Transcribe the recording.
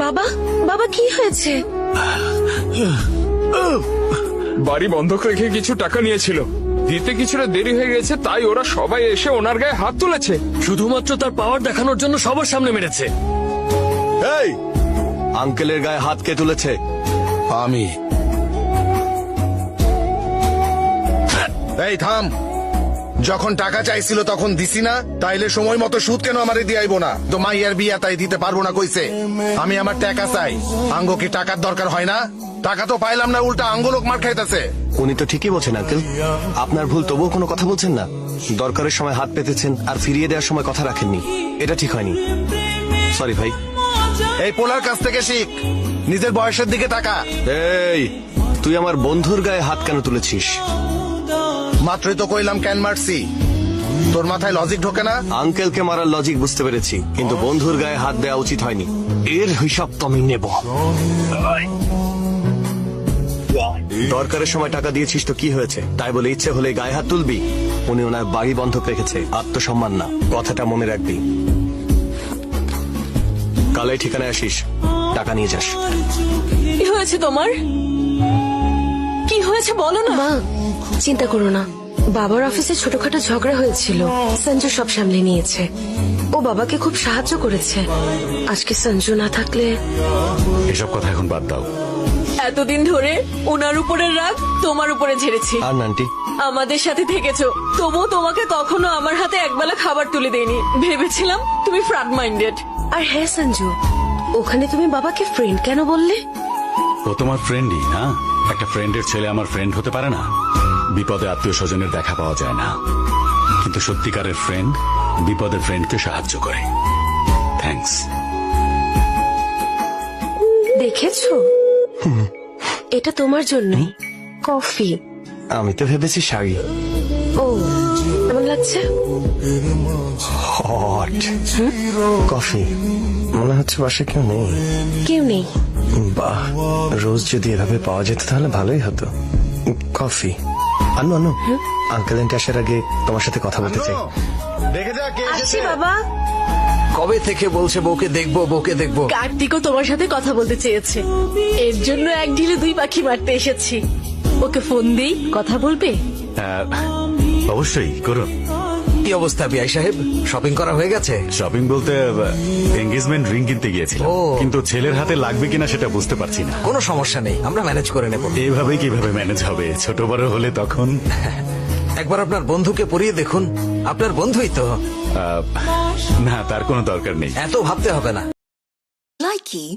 বাবা, বাবা কি হয়েছে? বাড়ি বন্ধক রেখে কিছু টাকা নিয়েছিল, দিতে কিছুটা দেরি হয়ে গেছে, তাই ওরা সবাই এসে ওনার গায়ে হাত তুলেছে। শুধুমাত্র তার পাওয়ার দেখানোর জন্য সবার সামনে মেরেছে। এই আঙ্কেলের গায়ে হাত কে তুলেছে? আমি। এই থাম, যখন টাকা চাইছিল তখন দিছি না, তাইলে সময় মতো সুদ কেন আমারে দিয়াইব না? তো মাইয়ার বিয়া তাই দিতে পারবো না কইছে। আমি আমার টাকা চাই, আঙ্গ কি টাকার দরকার হয় না? টাকা তো পাইলাম না, উল্টা আঙ্গ লোক মার খাইতেছে। উনি তো ঠিকই বলছেন আঙ্কেল, আপনার ভুল, তবুও কোনো কথা বলছেন না। দরকারের সময় হাত পেতেছেন আর ফিরিয়ে দেওয়ার সময় কথা রাখেননি, এটা ঠিক হয়নি। সরি ভাই। এই পোলার কাছ থেকে শিখ, নিজের বয়সের দিকে তাকা। এই তুই আমার বন্ধুর গায়ে হাত কেন তুলেছিস? মাত্রই তো কইলাম কেন মারছি, তোর মাথায় লজিক ঢোকে না? আঙ্কেলকে মারার লজিক বুঝতে পেরেছি, কিন্তু বন্ধুর গায়ে হাত দেওয়া উচিত হয়নি। এর হিসাব তো আমি নেব। দরকারের সময় টাকা দিয়েছিস তো কি হয়েছে? তাই বলে ইচ্ছে হলে গায়ে হাত তুলবি? উনি ওনার বাড়ি বন্ধক রেখেছে, আত্মসম্মান না, কথাটা মনে রাখবি। কাল এই ঠিকানায় আসিস, টাকা নিয়ে যাস। কি হয়েছে তোমার? কি হয়েছে বলো না। মা চিন্তা করো না, বাবার অফিসে ছোটখাটো ঝগড়া হয়েছিল, সঞ্জু সব সামলে নিয়েছে। ও বাবাকে খুব সাহায্য করেছে। আজকে সঞ্জু না থাকলে। এসব কথা এখন বাদ দাও। এতদিন ধরে ওনার উপরে রাগ তোমার উপরে ঝেড়েছি। আর আন্টি আমাদের সাথে থেকেছো, তবুও তোমাকে কখনো আমার হাতে একবেলা খাবার তুলে দেয়নি। ভেবেছিলাম তুমি ফ্রড মাইন্ডেড। আর হ্যাঁ সঞ্জু, ওখানে তুমি বাবাকে ফ্রেন্ড কেন বললে? ও তোমার ফ্রেন্ডই না? একটা ফ্রেন্ডের ছেলে আমার ফ্রেন্ড হতে পারে না? বিপদে আত্মীয় স্বজনের দেখা পাওয়া যায় না, কিন্তু সত্যিকারের ফ্রেন্ড বিপদের ফ্রেন্ডকে সাহায্য করে। থ্যাঙ্কস। দেখেছো, এটা তোমার জন্যই কফি। আমি তো ভেবেছি শাড়ি। ও কেমন লাগছে? Hot coffee. মনে হচ্ছে বাসায় কেউ নেই। কেউ নেই? বাহ, রোজ যদি এভাবে পাওয়া যেত তাহলে ভালোই হতো। কফি আনো আনো। আঙ্কেল আন্টি আসার আগে তোমার সাথে কথা বলতে চাই। দেখে যা কে আসছি এসেছে। বাবা। কবে থেকে বলছে বউকে দেখবো বউকে দেখবো। কার্তিকও তোমার সাথে কথা বলতে চেয়েছে, এর জন্য এক ঢিলে দুই পাখি মারতে এসেছি। ওকে ফোন দেই, কথা বলবে? অবশ্যই করুন। কি অবস্থা বিআই সাহেব, শপিং করা হয়ে গেছে? শপিং বলতে এঙ্গেজমেন্ট রিং কিনতে গিয়েছিলাম, ও। কিন্তু ছেলের হাতে লাগবে কিনা সেটা বুঝতে পারছি না। কোনো সমস্যা নেই, আমরা ম্যানেজ করে নেব। এইভাবে কিভাবে ম্যানেজ হবে? ছোট বড় হলে তখন। একবার আপনার বন্ধুকে পরিয়ে দেখুন, আপনার বন্ধুই তো। না, তার কোনো দরকার নেই। এত ভাবতে হবে না। Likey